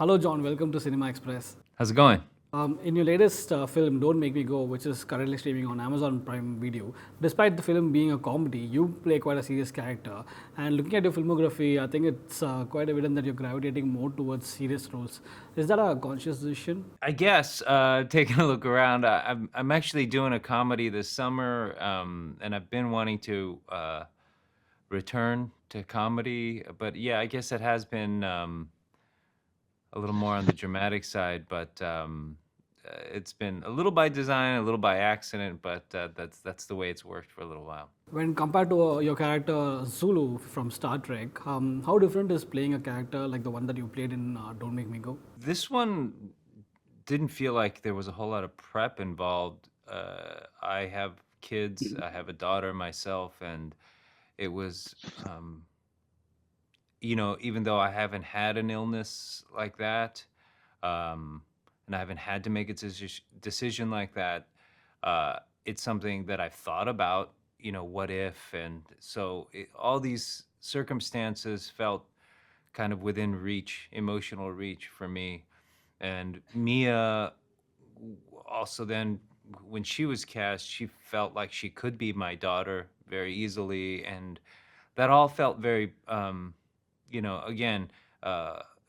Hello, John. Welcome to Cinema Express. How's it going? In your latest film, Don't Make Me Go, which is currently streaming on Amazon Prime Video, despite the film being a comedy, you play quite a serious character. And looking at your filmography, I think it's quite evident that you're gravitating more towards serious roles. Is that a conscious decision? I guess taking a look around, I'm actually doing a comedy this summer, and I've been wanting to return to comedy. But yeah, I guess it has been a little more on the dramatic side, but it's been a little by design, a little by accident. But that's the way it's worked for a little while. When compared to your character Zulu from Star Trek, how different is playing a character like the one that you played in Don't Make Me Go? This one didn't feel like there was a whole lot of prep involved. I have kids, I have a daughter myself, and it was, even though I haven't had an illness like that, and I haven't had to make a decision like that, it's something that I've thought about, what if? And so all these circumstances felt kind of within reach, emotional reach for me. And Mia also then, when she was cast, she felt like she could be my daughter very easily, and that all felt very, again,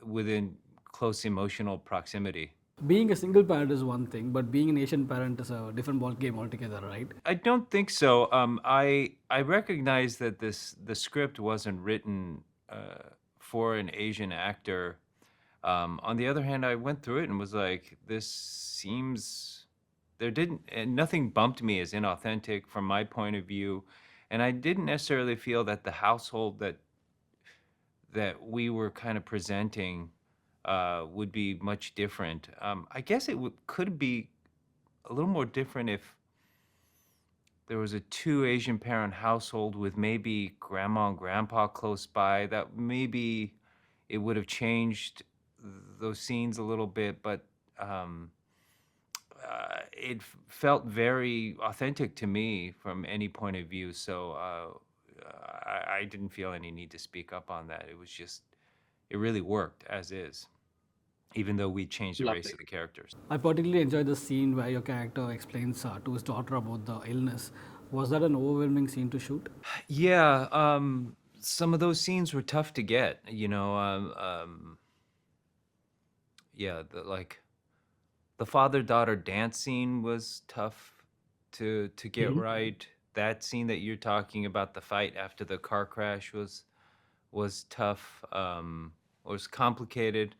within close emotional proximity. Being a single parent is one thing, but being an Asian parent is a different ball game altogether, right? I don't think so. I recognize that the script wasn't written for an Asian actor. On the other hand, I went through it and was like, this seems there didn't and nothing bumped me as inauthentic from my point of view, and I didn't necessarily feel that the household that we were kind of presenting would be much different. I guess could be a little more different if there was a two Asian parent household with maybe grandma and grandpa close by. That maybe it would have changed those scenes a little bit, but it felt very authentic to me from any point of view. So I didn't feel any need to speak up on that. It was just, it really worked as is, even though we changed the race Lovely. of the characters. I particularly enjoyed the scene where your character explains to his daughter about the illness. Was that an overwhelming scene to shoot? Yeah, some of those scenes were tough to get, yeah, the father-daughter dance scene was tough to get Mhm. right. That scene that you're talking about, the fight after the car crash was tough, was complicated.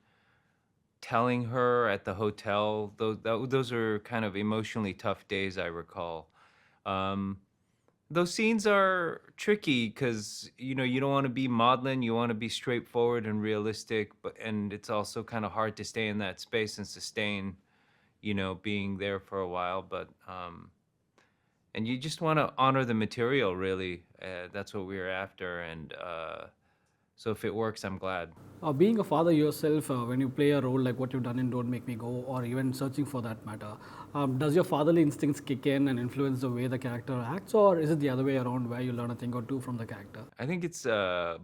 Telling her at the hotel, those are kind of emotionally tough days, I recall. Um, those scenes are tricky because you don't want to be maudlin, you want to be straightforward and realistic, and it's also kind of hard to stay in that space and sustain, being there for a while. But and you just want to honor the material, really. That's what we were after, and so if it works, I'm glad. Being a father yourself, when you play a role like what you've done in Don't Make Me Go, or even searching for that matter, does your fatherly instincts kick in and influence the way the character acts, or is it the other way around where you learn a thing or two from the character? I think it's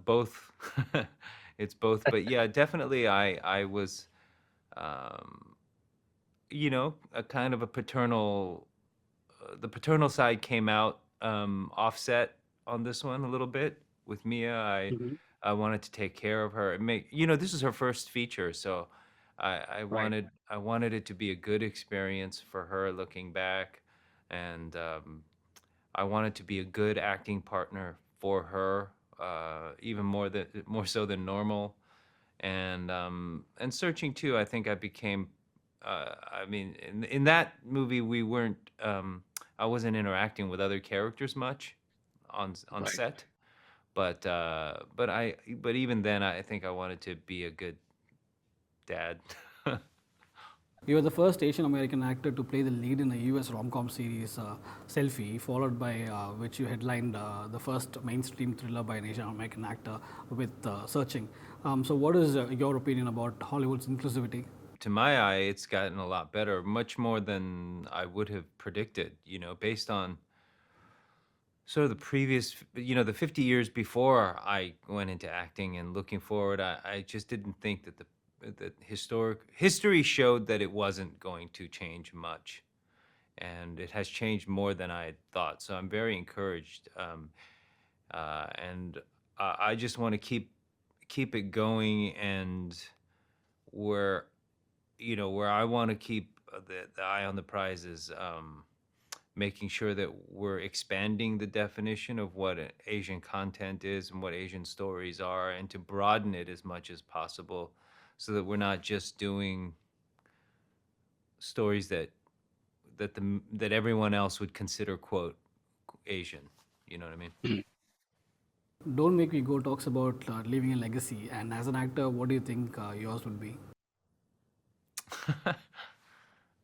both. It's both, but yeah, definitely I was um, a kind of a paternal the paternal side came out offset on this one a little bit with Mia. Mhm. I wanted to take care of her and make, this is her first feature, so Right. I wanted it to be a good experience for her looking back, and I wanted to be a good acting partner for her, even more so than normal. And searching too, I think I became. I mean, in that movie, we weren't. I wasn't interacting with other characters much on Right. set, but even then, I think I wanted to be a good dad. You were the first Asian American actor to play the lead in a US rom-com series, Selfie, followed by which you headlined the first mainstream thriller by an Asian American actor with Searching. So, what is your opinion about Hollywood's inclusivity? To my eye, it's gotten a lot better, much more than I would have predicted, based on sort of the previous, the 50 years before I went into acting and looking forward, I just didn't think that that history showed that it wasn't going to change much, and it has changed more than I had thought. So I'm very encouraged, and I just want to keep it going, and where where I want to keep the eye on the prize is making sure that we're expanding the definition of what Asian content is and what Asian stories are, and to broaden it as much as possible, so that we're not just doing stories that everyone else would consider quote Asian. You know what I mean? Don't Make Me Go talks about leaving a legacy, and as an actor, what do you think yours would be?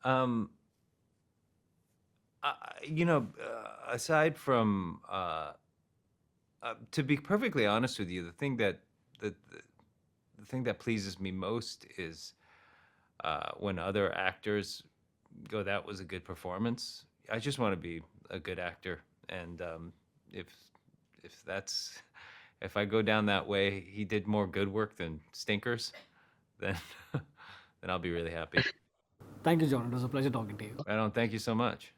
um, aside from to be perfectly honest with you, the thing that pleases me most is when other actors go, "That was a good performance." I just want to be a good actor, and if if that's if I go down that way, he did more good work than stinkers, then then I'll be really happy. Thank you, John. It was a pleasure talking to you. I don't. Thank you so much.